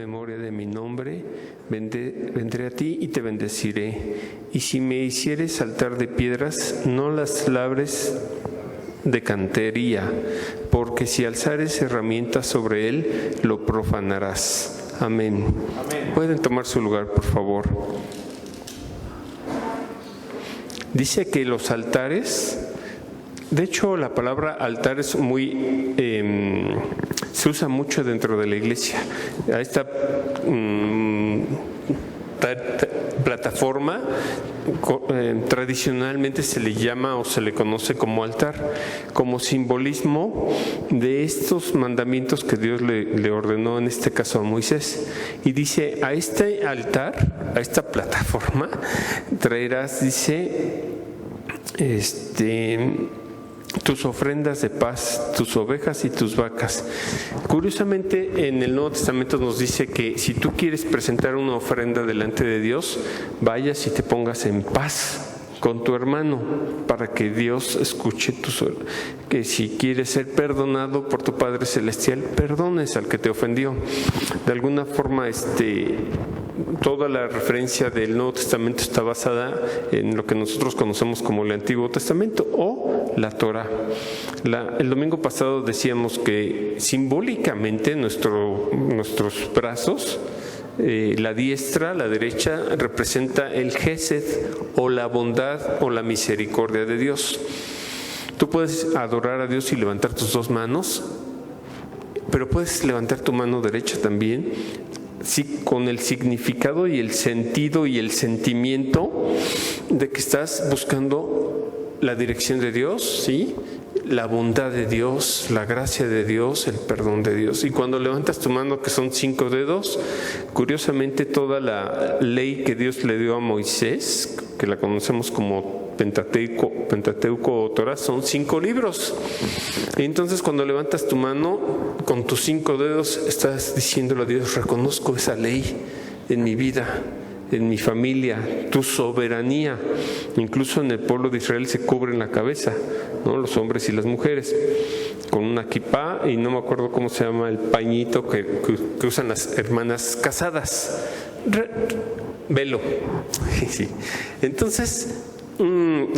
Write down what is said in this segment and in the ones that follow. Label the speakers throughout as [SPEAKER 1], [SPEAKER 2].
[SPEAKER 1] memoria de mi nombre, vendré a ti y te bendeciré. Y si me hicieres altar de piedras, no las labres de cantería, porque si alzares herramientas sobre él, lo profanarás. Amén. Amén. Pueden tomar su lugar, por favor. Dice que los altares, de hecho la palabra altar es muy, se usa mucho dentro de la iglesia. A esta plataforma tradicionalmente se le llama o se le conoce como altar, como simbolismo de estos mandamientos que Dios le ordenó, en este caso a Moisés. Y dice, a este altar, a esta plataforma, traerás, dice, tus ofrendas de paz, tus ovejas y tus vacas. Curiosamente, en el Nuevo Testamento nos dice que si tú quieres presentar una ofrenda delante de Dios, vayas y te pongas en paz con tu hermano, para que Dios escuche que si quieres ser perdonado por tu Padre Celestial, perdones al que te ofendió. De alguna forma, toda la referencia del Nuevo Testamento está basada en lo que nosotros conocemos como el Antiguo Testamento o la Torá. El domingo pasado decíamos que simbólicamente nuestros brazos, la diestra, la derecha, representa el Gesed o la bondad o la misericordia de Dios. Tú puedes adorar a Dios y levantar tus dos manos, pero puedes levantar tu mano derecha también, sí, con el significado y el sentido y el sentimiento de que estás buscando la dirección de Dios, ¿sí? La bondad de Dios, la gracia de Dios, el perdón de Dios. Y cuando levantas tu mano, que son 5 dedos, curiosamente toda la ley que Dios le dio a Moisés, que la conocemos como Pentateuco o Torah, son 5 libros. Y entonces cuando levantas tu mano con tus 5 dedos, estás diciéndole a Dios, reconozco esa ley en mi vida, en mi familia, tu soberanía. Incluso en el pueblo de Israel se cubren la cabeza, ¿no? Los hombres y las mujeres, con una kipá, y no me acuerdo cómo se llama el pañito que usan las hermanas casadas. Velo. Sí. Entonces,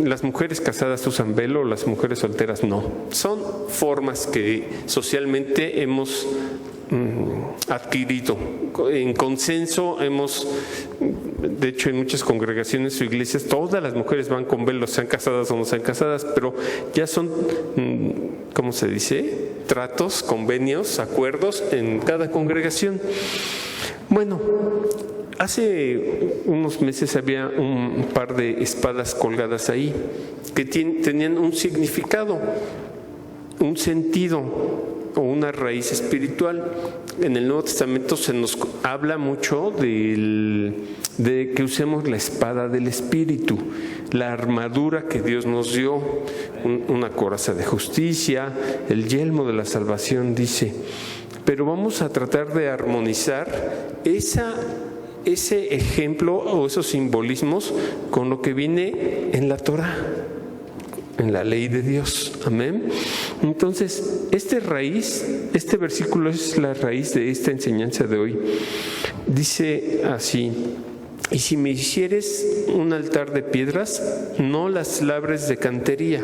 [SPEAKER 1] las mujeres casadas usan velo, las mujeres solteras no. Son formas que socialmente hemos adquirido. En consenso de hecho en muchas congregaciones o iglesias, todas las mujeres van con velo, sean casadas o no sean casadas, pero ya son, ¿cómo se dice? Tratos, convenios, acuerdos en cada congregación. Bueno, hace unos meses había un par de espadas colgadas ahí que tenían un significado, un sentido o una raíz espiritual. En el Nuevo Testamento se nos habla mucho de que usemos la espada del Espíritu, la armadura que Dios nos dio, una coraza de justicia, el yelmo de la salvación, dice. Pero vamos a tratar de armonizar ese ejemplo o esos simbolismos con lo que viene en la Torá, en la ley de Dios. Amén. Entonces, este versículo es la raíz de esta enseñanza de hoy. Dice así: y si me hicieres un altar de piedras, no las labres de cantería,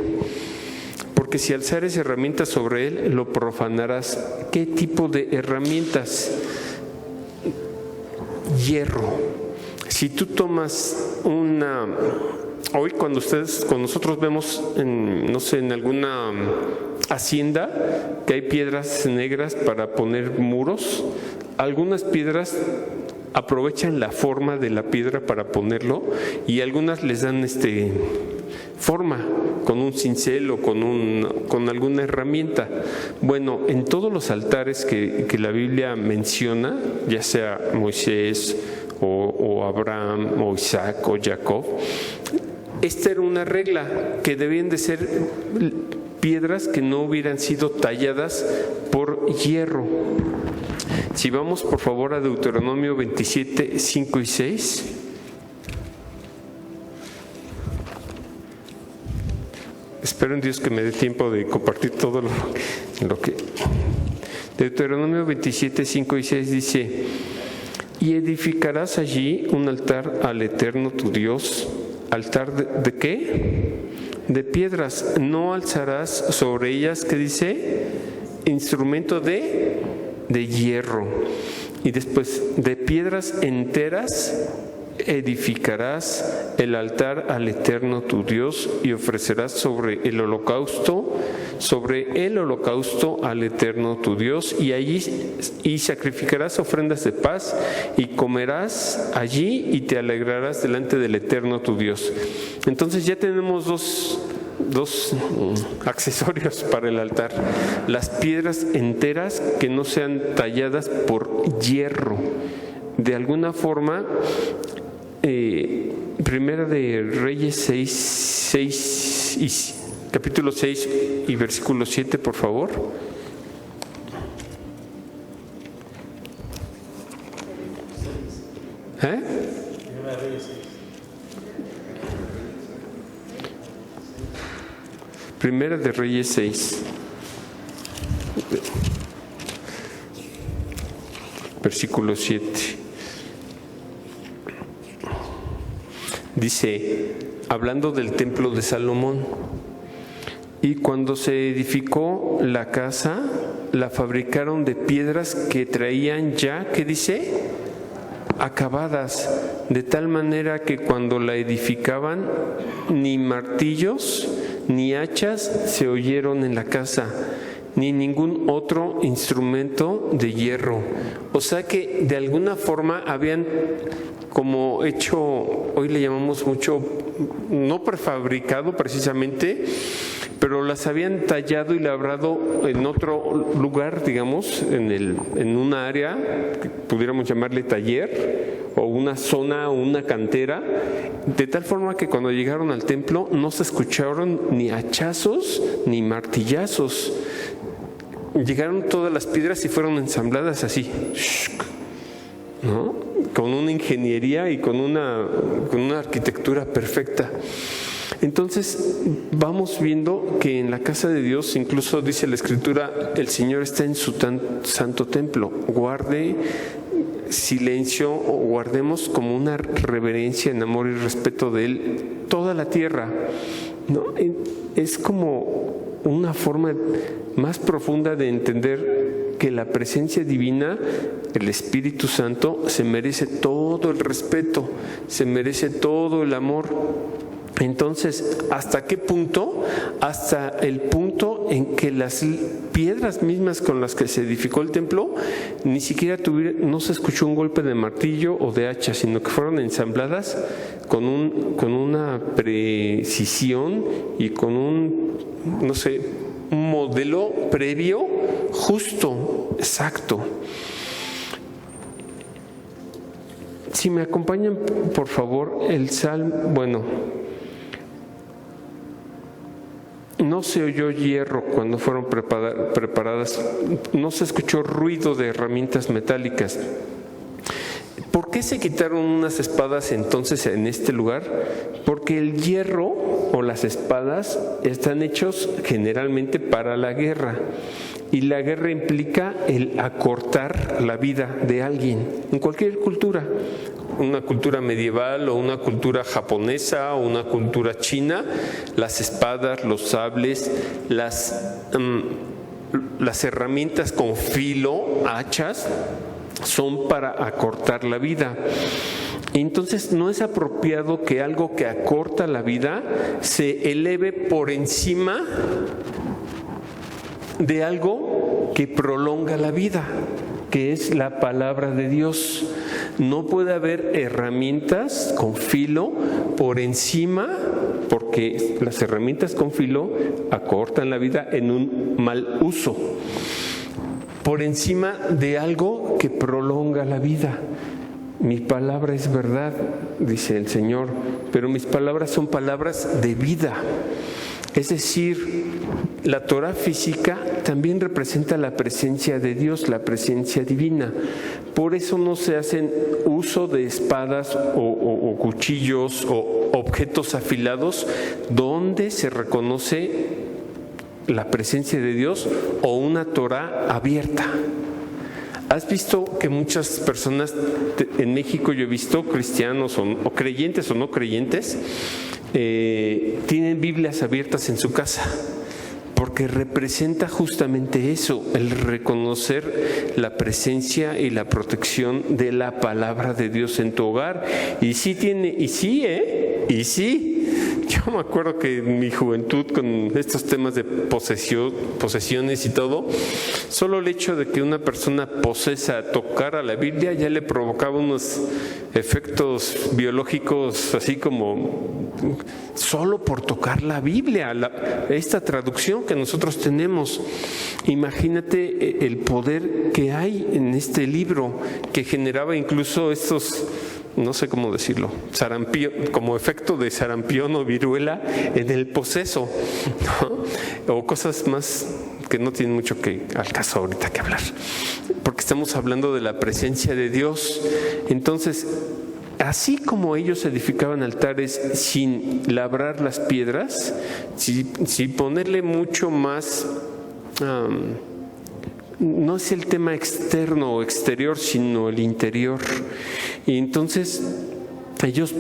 [SPEAKER 1] porque si alzares herramientas sobre él, lo profanarás. ¿Qué tipo de herramientas? Hierro. Si tú tomas hoy cuando nosotros vemos en alguna hacienda que hay piedras negras para poner muros, algunas piedras aprovechan la forma de la piedra para ponerlo y algunas les dan forma con un cincel o con alguna herramienta. Bueno, en todos los altares que la Biblia menciona, ya sea Moisés o Abraham o Isaac o Jacob, esta era una regla, que debían de ser piedras que no hubieran sido talladas por hierro. Si vamos por favor a Deuteronomio 27, 5 y 6. Espero en Dios que me dé tiempo de compartir todo lo que... Deuteronomio 27, 5 y 6 dice: Y edificarás allí un altar al Eterno tu Dios. ¿Altar de qué? De piedras. No alzarás sobre ellas, ¿qué dice? Instrumento de hierro. Y después, de piedras enteras edificarás el altar al Eterno tu Dios y ofrecerás sobre el holocausto al Eterno tu Dios, y allí sacrificarás ofrendas de paz y comerás allí y te alegrarás delante del Eterno tu Dios. Entonces ya tenemos dos accesorios para el altar: las piedras enteras que no sean talladas por hierro. De alguna forma, Primera de Reyes capítulo 6 y versículo 7, por favor. Primera de Reyes 6, versículo 7. Dice, hablando del templo de Salomón: y cuando se edificó la casa, la fabricaron de piedras que traían ya, ¿qué dice? Acabadas, de tal manera que cuando la edificaban, ni martillos ni hachas se oyeron en la casa, ni ningún otro instrumento de hierro. O sea que de alguna forma habían como hecho, hoy le llamamos mucho, no prefabricado precisamente, pero las habían tallado y labrado en otro lugar, digamos, en una área que pudiéramos llamarle taller, o una zona o una cantera, de tal forma que cuando llegaron al templo no se escucharon ni hachazos ni martillazos. Llegaron todas las piedras y fueron ensambladas así, ¿no? Con una ingeniería y con una arquitectura perfecta. Entonces vamos viendo que en la casa de Dios, incluso dice la Escritura, el Señor está en su santo templo. Guarde silencio, o guardemos como una reverencia en amor y respeto de Él toda la tierra, ¿no? Es como una forma más profunda de entender que la presencia divina, el Espíritu Santo, se merece todo el respeto, se merece todo el amor. Entonces, ¿hasta qué punto? Hasta el punto en que las piedras mismas con las que se edificó el templo ni siquiera no se escuchó un golpe de martillo o de hacha, sino que fueron ensambladas con una precisión y con un modelo previo, justo, exacto. Si me acompañan, por favor, el Salmo, no se oyó hierro cuando fueron preparadas, no se escuchó ruido de herramientas metálicas. ¿Por qué se quitaron unas espadas entonces en este lugar? Porque el hierro o las espadas están hechos generalmente para la guerra. Y la guerra implica el acortar la vida de alguien, en cualquier cultura. Una cultura medieval o una cultura japonesa o una cultura china, las espadas, los sables, las herramientas con filo, hachas, son para acortar la vida. Entonces no es apropiado que algo que acorta la vida se eleve por encima de algo que prolonga la vida, que es la palabra de Dios. No puede haber herramientas con filo por encima, porque las herramientas con filo acortan la vida en un mal uso, por encima de algo que prolonga la vida. Mi palabra es verdad, dice el Señor, pero mis palabras son palabras de vida. Es decir, la Torah física también representa la presencia de Dios, la presencia divina. Por eso no se hacen uso de espadas o cuchillos o objetos afilados donde se reconoce la presencia de Dios o una Torah abierta. ¿Has visto que muchas personas en México, yo he visto cristianos o creyentes o no creyentes, tienen Biblias abiertas en su casa? Porque representa justamente eso, el reconocer la presencia y la protección de la palabra de Dios en tu hogar. Y sí, yo me acuerdo que en mi juventud, con estos temas de posesiones y todo, solo el hecho de que una persona posesa tocara la Biblia ya le provocaba unos efectos biológicos, así como solo por tocar la Biblia, esta traducción que nosotros tenemos. Imagínate el poder que hay en este libro, que generaba incluso estos, no sé cómo decirlo, sarampión, como efecto de sarampión o viruela en el poseso, ¿no? O cosas más que no tienen mucho al caso ahorita que hablar, porque estamos hablando de la presencia de Dios. Entonces, así como ellos edificaban altares sin labrar las piedras, sin ponerle mucho más, no es el tema externo o exterior, sino el interior. Y entonces ellos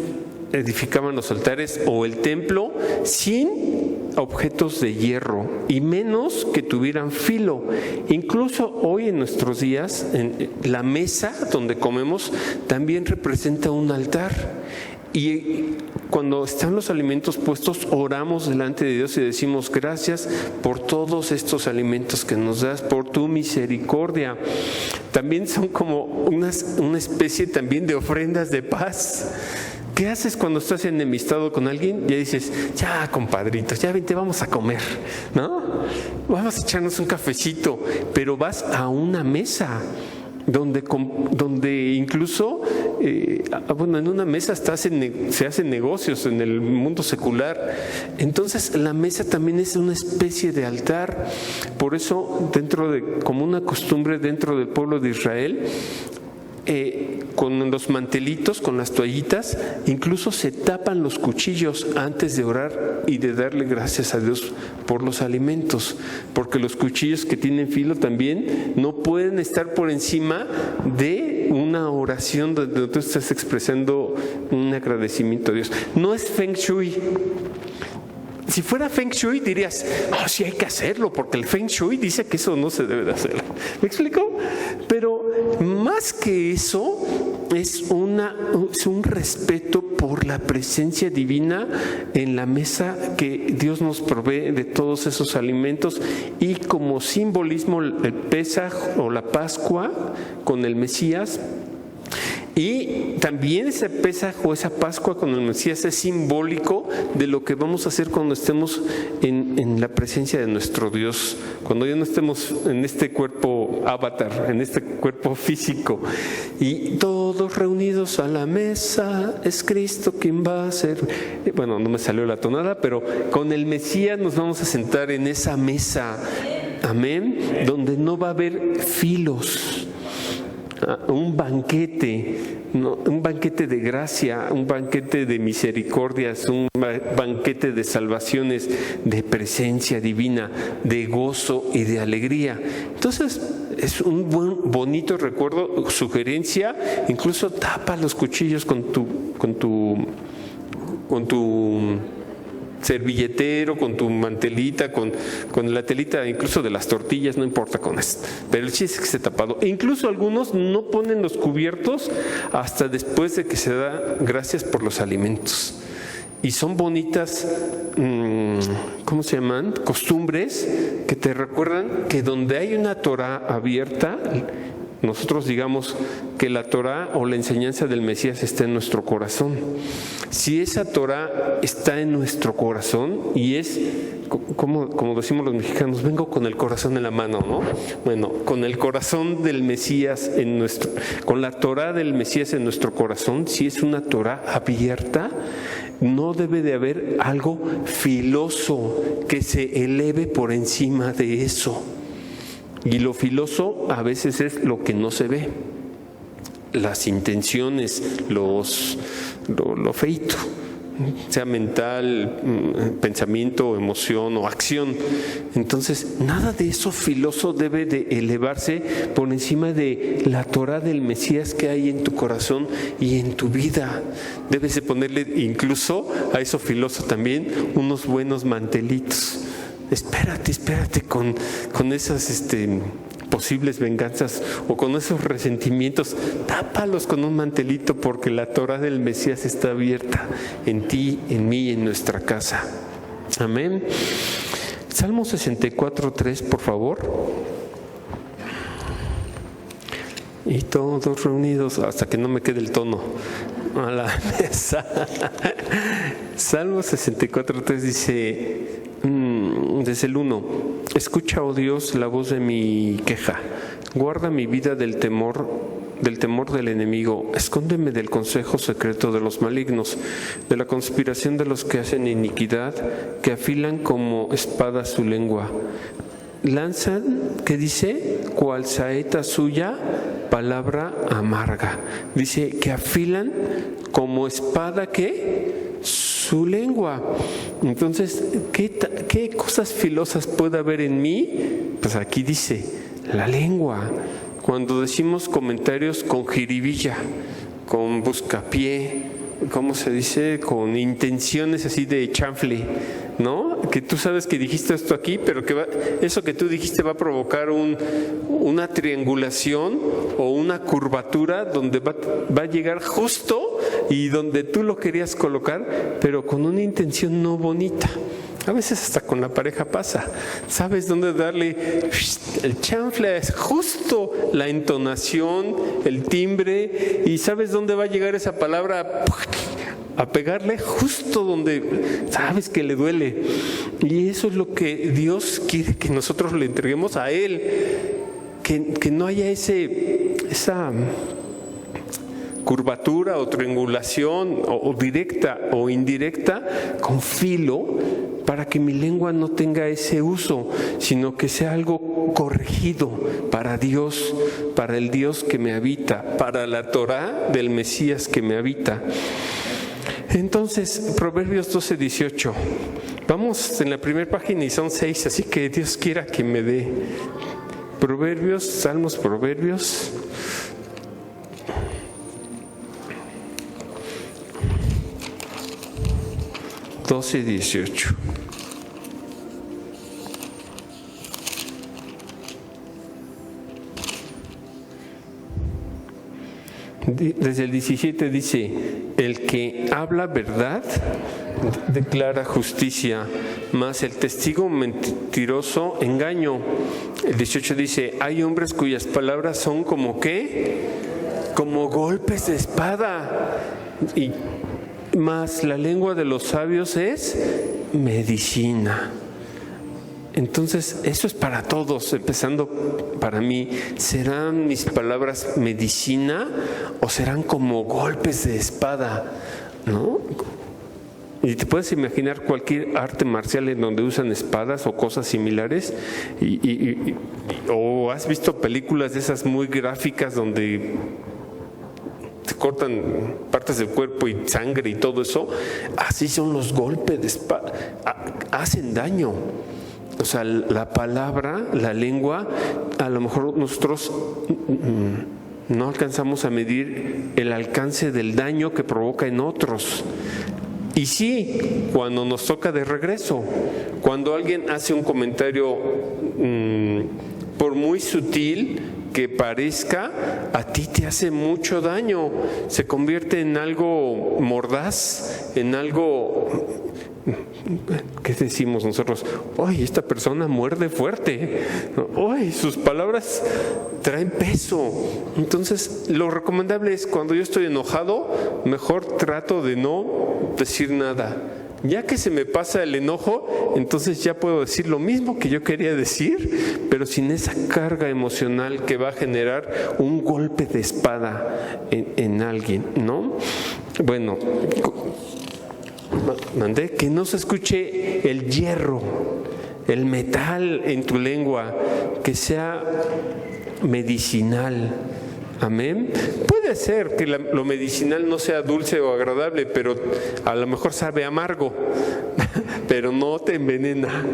[SPEAKER 1] edificaban los altares o el templo sin objetos de hierro y menos que tuvieran filo. Incluso hoy en nuestros días, en la mesa donde comemos también representa un altar. Y cuando están los alimentos puestos, oramos delante de Dios y decimos: gracias por todos estos alimentos que nos das, por tu misericordia. También son como una especie también de ofrendas de paz. ¿Qué haces cuando estás enemistado con alguien? Ya dices: ya, compadritos, ya vente, vamos a comer, ¿no? Vamos a echarnos un cafecito. Pero vas a una mesa donde incluso, en una mesa se hacen negocios en el mundo secular. Entonces la mesa también es una especie de altar. Por eso, como una costumbre dentro del pueblo de Israel, con los mantelitos, con las toallitas, incluso se tapan los cuchillos antes de orar y de darle gracias a Dios por los alimentos, porque los cuchillos que tienen filo también no pueden estar por encima de una oración donde tú estás expresando un agradecimiento a Dios. No es Feng Shui. Si fuera Feng Shui dirías: sí hay que hacerlo, porque el Feng Shui dice que eso no se debe de hacer. ¿Me explico? Pero más que eso, es un respeto por la presencia divina en la mesa que Dios nos provee de todos esos alimentos. Y como simbolismo, el Pesaj o la Pascua con el Mesías. Y también ese Pesaj o esa Pascua con el Mesías es simbólico de lo que vamos a hacer cuando estemos en la presencia de nuestro Dios, cuando ya no estemos en este cuerpo avatar, en este cuerpo físico, y todos reunidos a la mesa, es Cristo quien va a ser. Bueno, no me salió la tonada, pero con el Mesías nos vamos a sentar en esa mesa, amén, donde no va a haber filos. Un banquete, ¿no? Un banquete de gracia, un banquete de misericordias, un banquete de salvaciones, de presencia divina, de gozo y de alegría. Entonces es un bonito recuerdo, sugerencia. Incluso tapa los cuchillos con tu servilletero, con tu mantelita, con la telita incluso de las tortillas, no importa con esto, pero el chiste es que esté tapado. E incluso algunos no ponen los cubiertos hasta después de que se da gracias por los alimentos. Y son bonitas, ¿cómo se llaman? Costumbres que te recuerdan que donde hay una Torah abierta, nosotros digamos que la Torah o la enseñanza del Mesías está en nuestro corazón. Si esa Torah está en nuestro corazón y es, como decimos los mexicanos, vengo con el corazón en la mano, ¿no? Bueno, con el corazón del Mesías con la Torah del Mesías en nuestro corazón, si es una Torah abierta, no debe de haber algo filoso que se eleve por encima de eso. Y lo filoso a veces es lo que no se ve, las intenciones, lo feito, sea mental, pensamiento, emoción o acción. Entonces, nada de eso filoso debe de elevarse por encima de la Torah del Mesías que hay en tu corazón y en tu vida. Debes de ponerle incluso a eso filoso también unos buenos mantelitos. Espérate con esas posibles venganzas o con esos resentimientos, tápalos con un mantelito, porque la Torah del Mesías está abierta en ti, en mí, en nuestra casa. Amén. Salmo 64:3, por favor. Y todos reunidos, hasta que no me quede el tono, a la mesa. Salmo 64:3 dice, desde el 1: escucha, oh Dios, la voz de mi queja, guarda mi vida del temor del enemigo, escóndeme del consejo secreto de los malignos, de la conspiración de los que hacen iniquidad, que afilan como espada su lengua. Lanzan, ¿qué dice? Cual saeta suya, palabra amarga. Dice que afilan como espada, ¿qué? Su lengua. Entonces, ¿qué cosas filosas puede haber en mí? Pues aquí dice, la lengua. Cuando decimos comentarios con jiribilla, con buscapié, ¿cómo se dice? Con intenciones así de chanfle, ¿no? Que tú sabes que dijiste esto aquí, pero que eso que tú dijiste va a provocar una triangulación o una curvatura donde va a llegar justo y donde tú lo querías colocar, pero con una intención no bonita. A veces hasta con la pareja pasa. ¿Sabes dónde darle el chanfle? Es justo la entonación, el timbre, y ¿sabes dónde va a llegar esa palabra? A pegarle justo donde sabes que le duele. Y eso es lo que Dios quiere que nosotros le entreguemos a Él. Que no haya esa curvatura o triangulación o directa o indirecta con filo, para que mi lengua no tenga ese uso, sino que sea algo corregido para Dios, para el Dios que me habita, para la Torah del Mesías que me habita. Entonces, Proverbios 12:18. Vamos en la primera página y son 6, así que Dios quiera que me dé. Proverbios, Salmos, Proverbios. (12:18). Desde el 17 dice, el que habla verdad declara justicia, mas el testigo mentiroso engaño. El 18 dice, hay hombres cuyas palabras son como ¿qué? Como golpes de espada, y mas la lengua de los sabios es medicina. Entonces, eso es para todos, empezando para mí. ¿Serán mis palabras medicina o serán como golpes de espada? ¿No? Y te puedes imaginar cualquier arte marcial en donde usan espadas o cosas similares, o has visto películas de esas muy gráficas donde se cortan partes del cuerpo y sangre y todo eso. Así son los golpes de espada, hacen daño. O sea, la palabra, la lengua, a lo mejor nosotros no alcanzamos a medir el alcance del daño que provoca en otros. Y sí, cuando nos toca de regreso, cuando alguien hace un comentario, por muy sutil que parezca, a ti te hace mucho daño, se convierte en algo mordaz, en algo... ¿Qué decimos nosotros? ¡Ay, esta persona muerde fuerte! ¡Ay, sus palabras traen peso! Entonces, lo recomendable es cuando yo estoy enojado, mejor trato de no decir nada. Ya que se me pasa el enojo, entonces ya puedo decir lo mismo que yo quería decir, pero sin esa carga emocional que va a generar un golpe de espada en alguien, ¿no? Bueno, mandé que no se escuche el hierro, el metal en tu lengua, que sea medicinal. Amén. Puede ser que lo medicinal no sea dulce o agradable, pero a lo mejor sabe amargo, pero no te envenena.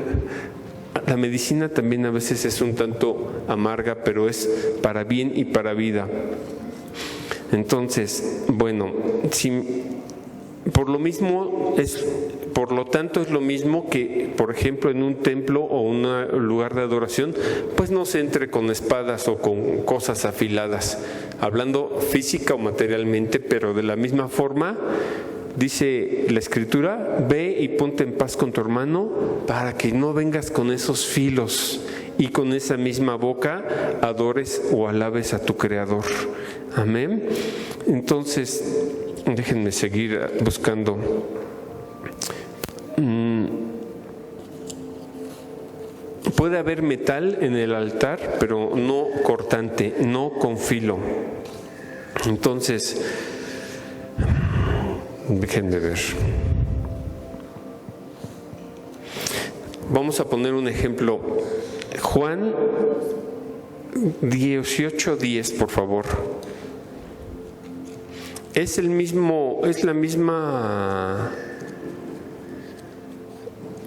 [SPEAKER 1] La medicina también a veces es un tanto amarga, pero es para bien y para vida. Entonces, bueno, por lo tanto es lo mismo que, por ejemplo, en un templo o un lugar de adoración, pues no se entre con espadas o con cosas afiladas, hablando física o materialmente, pero de la misma forma, dice la Escritura, ve y ponte en paz con tu hermano para que no vengas con esos filos y con esa misma boca adores o alabes a tu Creador. Amén. Entonces, déjenme seguir buscando. Puede haber metal en el altar, pero no cortante, no con filo. Entonces, déjenme ver. Vamos a poner un ejemplo. Juan 18:10, por favor. Es la misma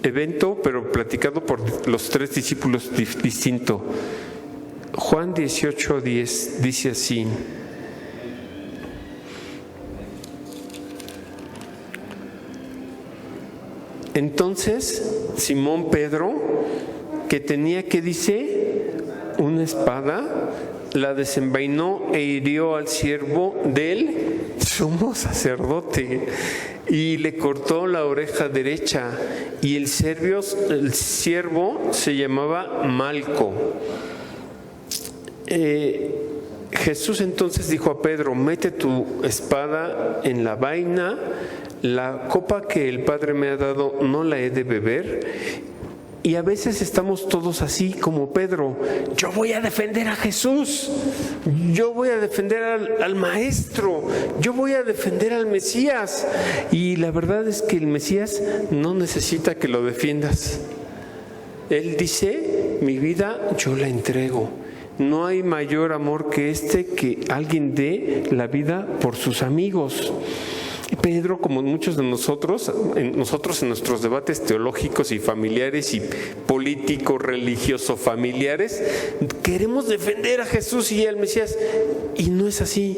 [SPEAKER 1] evento, pero platicado por los 3 discípulos distinto. Juan 18:10 dice así: entonces Simón Pedro, que tenía, ¿qué dice? Una espada, la desenvainó e hirió al siervo del sumo sacerdote y le cortó la oreja derecha, y el siervo se llamaba Malco. Jesús entonces dijo a Pedro: mete tu espada en la vaina, la copa que el Padre me ha dado no la he de beber. Y a veces estamos todos así como Pedro: yo voy a defender a Jesús, yo voy a defender al Maestro, yo voy a defender al Mesías. Y la verdad es que el Mesías no necesita que lo defiendas. Él dice: mi vida yo la entrego. No hay mayor amor que que alguien dé la vida por sus amigos. Pedro, como muchos de nosotros en nuestros debates teológicos y familiares y políticos, religiosos, familiares, queremos defender a Jesús y al Mesías, y no es así.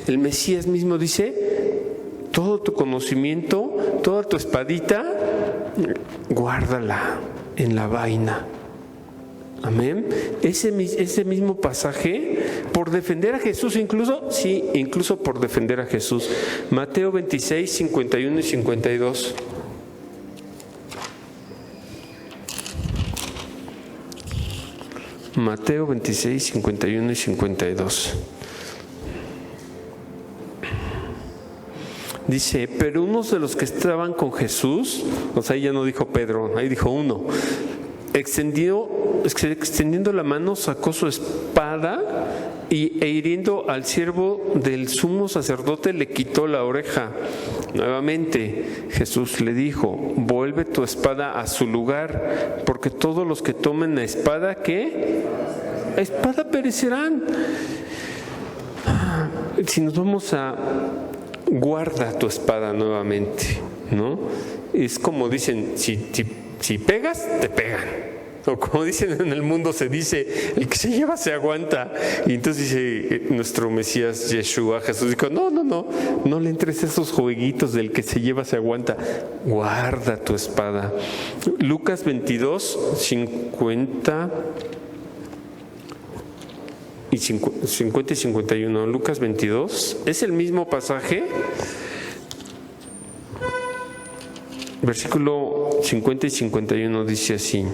[SPEAKER 1] El Mesías mismo dice: todo tu conocimiento, toda tu espadita, guárdala en la vaina. Amén. Ese mismo pasaje, por defender a Jesús, incluso por defender a Jesús. Mateo 26, 51 y 52. Mateo 26, 51 y 52. Dice: pero unos de los que estaban con Jesús, o sea, ahí ya no dijo Pedro, ahí dijo uno, extendiendo la mano, sacó su espada e hiriendo al siervo del sumo sacerdote le quitó la oreja. Nuevamente Jesús le dijo: vuelve tu espada a su lugar, porque todos los que tomen la espada, ¿qué? La espada perecerán. Si nos vamos a guarda tu espada nuevamente, ¿no? Es como dicen, si pegas, te pegan. O como dicen en el mundo, se dice: el que se lleva se aguanta. Y entonces dice nuestro Mesías Yeshua, Jesús dijo: no le entres esos jueguitos del que se lleva se aguanta. Guarda tu espada. Lucas 22, 50 y 51. Lucas 22 es el mismo pasaje. Versículo 50 y 51 dice así: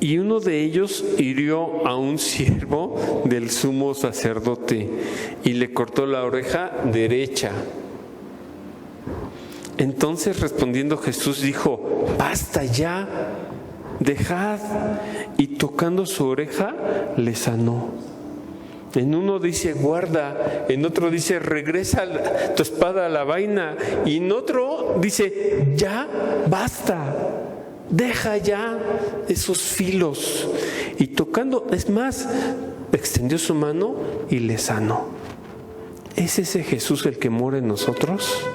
[SPEAKER 1] y uno de ellos hirió a un siervo del sumo sacerdote y le cortó la oreja derecha. Entonces respondiendo Jesús dijo: basta ya, dejad. Y tocando su oreja le sanó. En uno dice: guarda, en otro dice: regresa tu espada a la vaina, y en otro dice: ya, basta. Deja ya esos filos. Y tocando, es más, extendió su mano y le sanó. ¿Es ese Jesús el que mora en nosotros?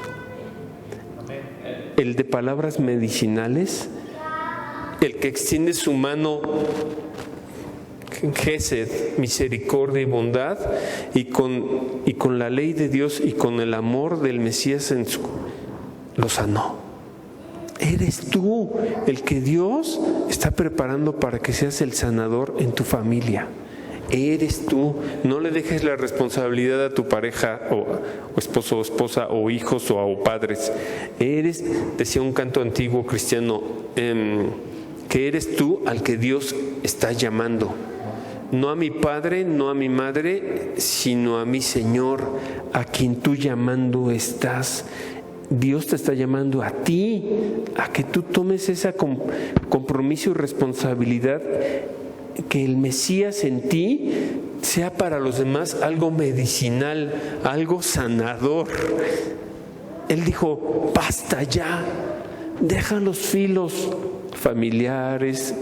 [SPEAKER 1] El de palabras medicinales, el que extiende su mano, Gesed, misericordia y bondad, y con la ley de Dios y con el amor del Mesías lo sanó. Eres tú el que Dios está preparando para que seas el sanador en tu familia. Eres tú. No le dejes la responsabilidad a tu pareja o esposo o esposa o hijos o padres. Decía un canto antiguo cristiano, que eres tú al que Dios está llamando. No a mi padre, no a mi madre, sino a mi Señor, a quien tú llamando estás. Dios te está llamando a ti, a que tú tomes ese compromiso y responsabilidad, que el Mesías en ti sea para los demás algo medicinal, algo sanador. Él dijo, basta ya, deja los filos familiares,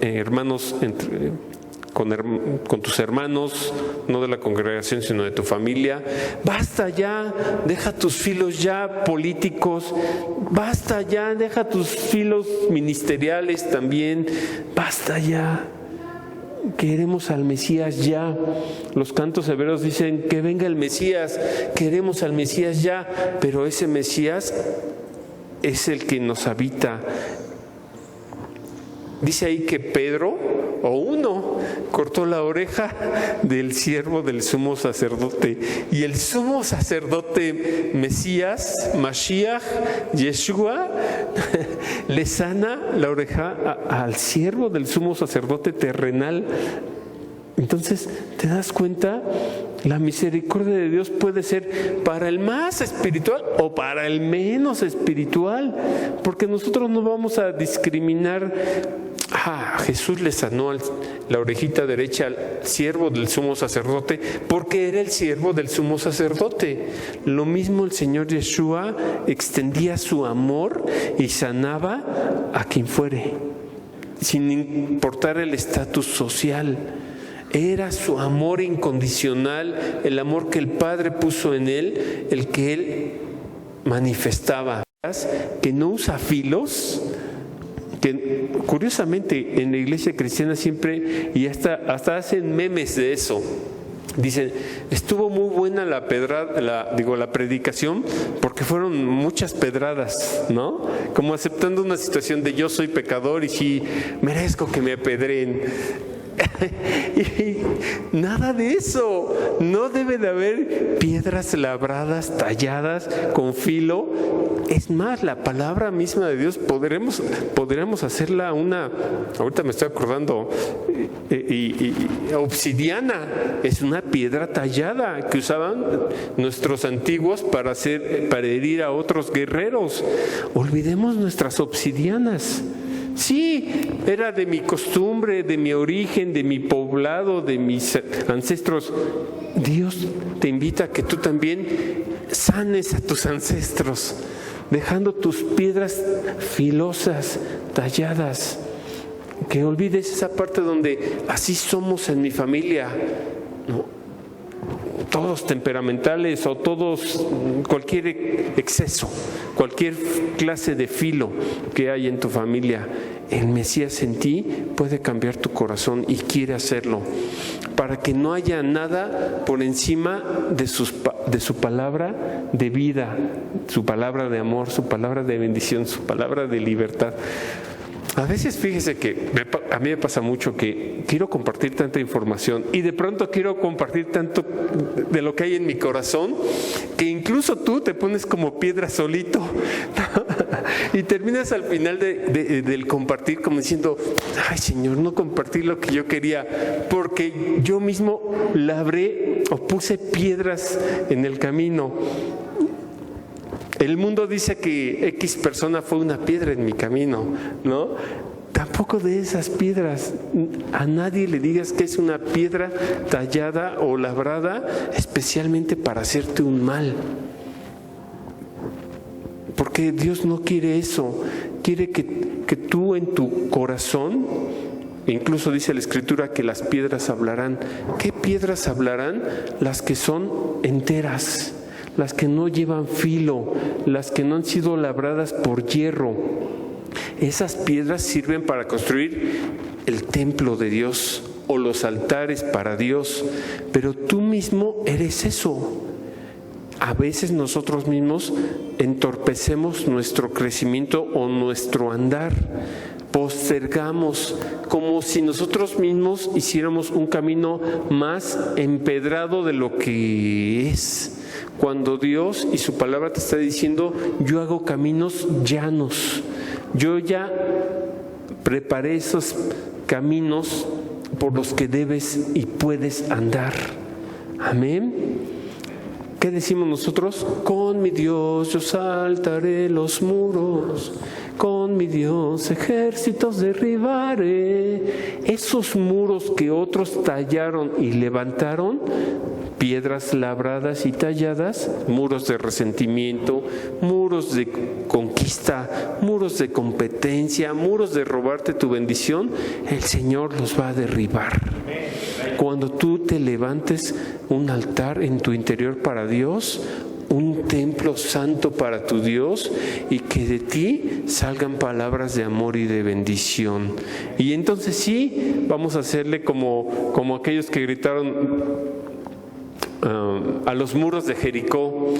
[SPEAKER 1] hermanos, con tus hermanos, no de la congregación, sino de tu familia. Basta ya, deja tus filos ya políticos, basta ya, deja tus filos ministeriales también, basta ya. Queremos al Mesías ya. Los cantos hebreos dicen que venga el Mesías, queremos al Mesías ya, pero ese Mesías es el que nos habita. Dice ahí que Pedro, cortó la oreja del siervo del sumo sacerdote. Y el sumo sacerdote Mesías, Mashiach, Yeshua, le sana la oreja al siervo del sumo sacerdote terrenal. Entonces, ¿te das cuenta? La misericordia de Dios puede ser para el más espiritual o para el menos espiritual, porque nosotros no vamos a discriminar. Jesús le sanó la orejita derecha al siervo del sumo sacerdote porque era el siervo del sumo sacerdote. Lo mismo el Señor Yeshua extendía su amor y sanaba a quien fuere, sin importar el estatus social. Era su amor incondicional, el amor que el Padre puso en él, el que él manifestaba, que no usa filos, que curiosamente en la iglesia cristiana siempre, y hasta hacen memes de eso. Dicen, estuvo muy buena la predicación porque fueron muchas pedradas, ¿no? Como aceptando una situación de yo soy pecador y sí merezco que me apedreen. Y nada de eso. No debe de haber piedras labradas, talladas con filo. Es más, la palabra misma de Dios podríamos hacerla ahorita me estoy acordando, obsidiana. Es una piedra tallada que usaban nuestros antiguos para herir a otros guerreros. Olvidemos nuestras obsidianas. Sí, era de mi costumbre, de mi origen, de mi poblado, de mis ancestros. Dios te invita a que tú también sanes a tus ancestros, dejando tus piedras filosas, talladas. Que olvides esa parte donde así somos en mi familia, ¿no? Todos temperamentales o todos, cualquier exceso, cualquier clase de filo que hay en tu familia. El Mesías en ti puede cambiar tu corazón y quiere hacerlo, para que no haya nada por encima de su palabra de vida, su palabra de amor, su palabra de bendición, su palabra de libertad. A veces fíjese que a mí me pasa mucho que quiero compartir tanta información y de pronto quiero compartir tanto de lo que hay en mi corazón que incluso tú te pones como piedra solito, ¿no? Y terminas al final del compartir como diciendo, ay Señor, no compartí lo que yo quería porque yo mismo labré o puse piedras en el camino. El mundo dice que X persona fue una piedra en mi camino, ¿no? Tampoco de esas piedras. A nadie le digas que es una piedra tallada o labrada especialmente para hacerte un mal. Porque Dios no quiere eso. Quiere que que tú en tu corazón, incluso dice la Escritura que las piedras hablarán. ¿Qué piedras hablarán? Las que son enteras, las que no llevan filo, las que no han sido labradas por hierro. Esas piedras sirven para construir el templo de Dios o los altares para Dios, pero tú mismo eres eso. A veces nosotros mismos entorpecemos nuestro crecimiento o nuestro andar, postergamos, como si nosotros mismos hiciéramos un camino más empedrado de lo que es. Cuando Dios y su palabra te está diciendo, yo hago caminos llanos, yo ya preparé esos caminos por los que debes y puedes andar. Amén. ¿Qué decimos nosotros? Con mi Dios yo saltaré los muros, con mi Dios ejércitos derribaré. Esos muros que otros tallaron y levantaron, piedras labradas y talladas, muros de resentimiento, muros de conquista, muros de competencia, muros de robarte tu bendición, el Señor los va a derribar. Cuando tú te levantes un altar en tu interior para Dios, un templo santo para tu Dios, y que de ti salgan palabras de amor y de bendición. Y entonces sí, vamos a hacerle como aquellos que gritaron a los muros de Jericó,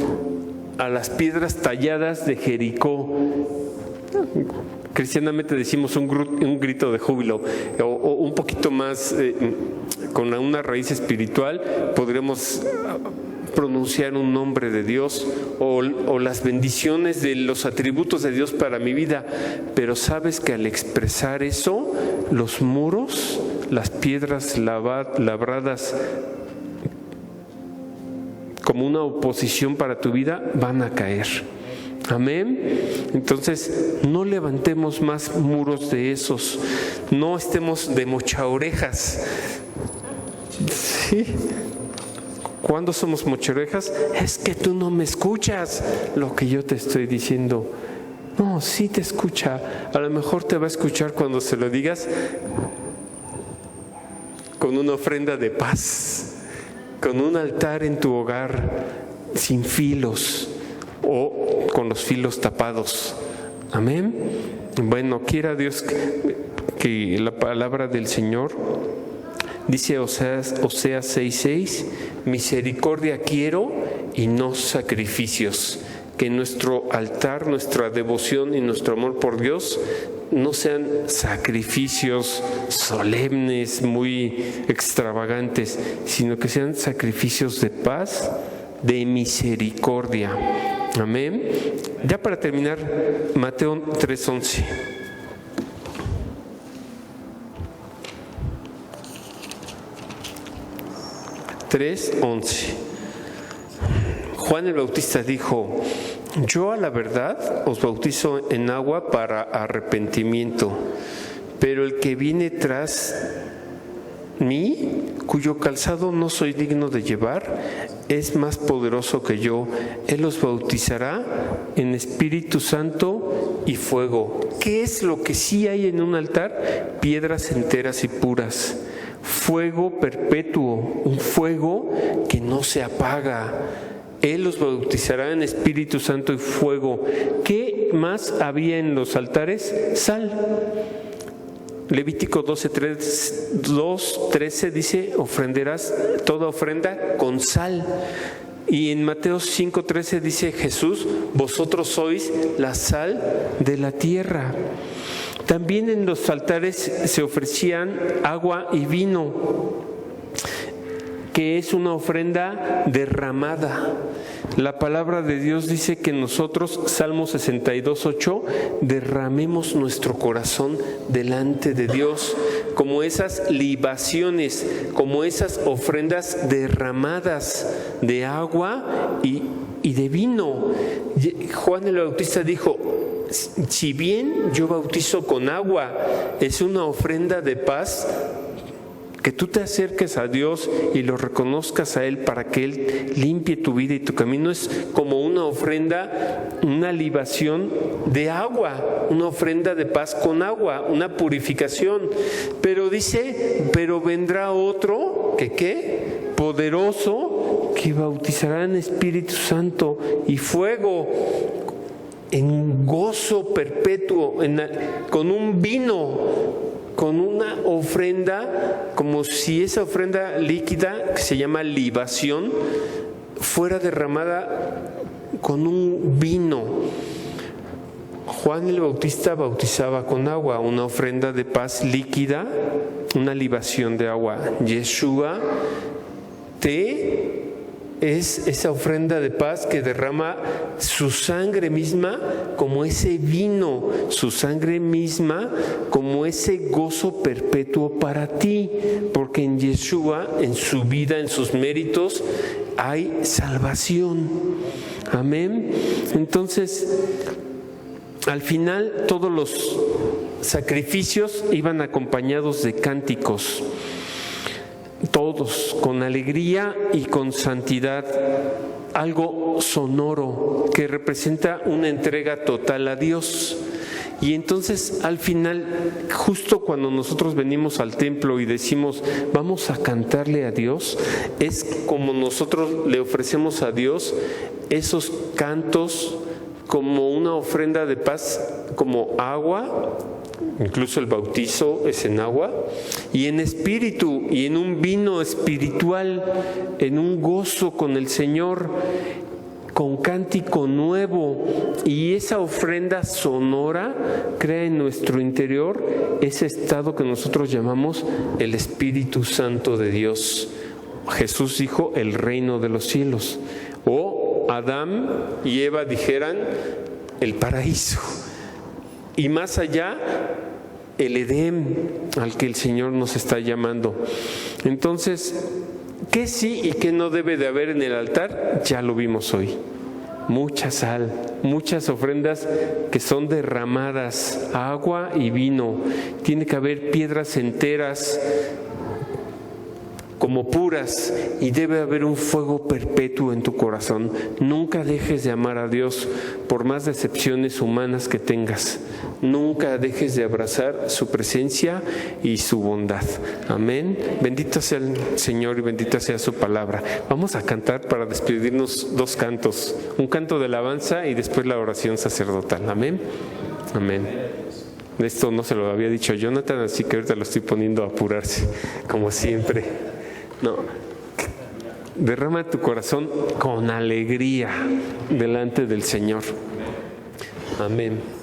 [SPEAKER 1] a las piedras talladas de Jericó. Cristianamente decimos un grito de júbilo, o un poquito más con una raíz espiritual, podremos pronunciar un nombre de Dios o las bendiciones de los atributos de Dios para mi vida. Pero sabes que al expresar eso, los muros, las piedras labradas como una oposición para tu vida, van a caer. Amén. Entonces, no levantemos más muros de esos. No estemos de mochaorejas. ¿Sí? ¿Cuándo somos mochaorejas? Es que tú no me escuchas lo que yo te estoy diciendo. No, sí te escucha. A lo mejor te va a escuchar cuando se lo digas con una ofrenda de paz, con un altar en tu hogar sin filos o con los filos tapados. Amén. Bueno, quiera Dios que la palabra del Señor dice Oseas 6:6, misericordia quiero y no sacrificios. Que nuestro altar, nuestra devoción y nuestro amor por Dios no sean sacrificios solemnes, muy extravagantes, sino que sean sacrificios de paz, de misericordia. Amén. Ya para terminar, Mateo 3:11. Juan el Bautista dijo: yo a la verdad os bautizo en agua para arrepentimiento, pero el que viene tras mí, cuyo calzado no soy digno de llevar, es más poderoso que yo. Él os bautizará en Espíritu Santo y fuego. ¿Qué es lo que sí hay en un altar? Piedras enteras y puras. Fuego perpetuo, un fuego que no se apaga. Él los bautizará en Espíritu Santo y fuego. ¿Qué más había en los altares? Sal. Levítico 2:13 dice: ofrenderás toda ofrenda con sal. Y en Mateo 5:13 dice Jesús: vosotros sois la sal de la tierra. También en los altares se ofrecían agua y vino, que es una ofrenda derramada. La palabra de Dios dice que nosotros, Salmo 62:8, derramemos nuestro corazón delante de Dios, como esas libaciones, como esas ofrendas derramadas de agua y de vino. Juan el Bautista dijo: si bien yo bautizo con agua, es una ofrenda de paz que tú te acerques a Dios y lo reconozcas a Él para que Él limpie tu vida y tu camino. Es como una ofrenda, una libación de agua, una ofrenda de paz con agua, una purificación. Pero dice, pero vendrá otro, que ¿qué? Poderoso, que bautizará en Espíritu Santo y fuego, en gozo perpetuo, con un vino, con una ofrenda, como si esa ofrenda líquida, que se llama libación, fuera derramada con un vino. Juan el Bautista bautizaba con agua, una ofrenda de paz líquida, una libación de agua. Yeshua es esa ofrenda de paz que derrama su sangre misma como ese vino, su sangre misma como ese gozo perpetuo para ti, porque en Yeshua, en su vida, en sus méritos, hay salvación. Amén. Entonces, al final todos los sacrificios iban acompañados de cánticos, todos con alegría y con santidad, algo sonoro que representa una entrega total a Dios. Y entonces al final, justo cuando nosotros venimos al templo y decimos vamos a cantarle a Dios, es como nosotros le ofrecemos a Dios esos cantos como una ofrenda de paz, como agua. Incluso el bautizo es en agua y en espíritu y en un vino espiritual, en un gozo con el Señor, con cántico nuevo, y esa ofrenda sonora crea en nuestro interior ese estado que nosotros llamamos el Espíritu Santo de Dios. Jesús dijo el reino de los cielos, o Adán y Eva dijeran el paraíso. Y más allá, el Edén al que el Señor nos está llamando. Entonces, ¿qué sí y qué no debe de haber en el altar? Ya lo vimos hoy. Mucha sal, muchas ofrendas que son derramadas, agua y vino. Tiene que haber piedras enteras, como puras, y debe haber un fuego perpetuo en tu corazón. Nunca dejes de amar a Dios por más decepciones humanas que tengas. Nunca dejes de abrazar su presencia y su bondad. Amén. Bendito sea el Señor y bendita sea su palabra. Vamos a cantar para despedirnos 2 cantos, un canto de alabanza y después la oración sacerdotal. Amén. Amén. Esto no se lo había dicho Jonathan, así que ahorita lo estoy poniendo a apurarse, como siempre. No, derrama tu corazón con alegría delante del Señor. Amén.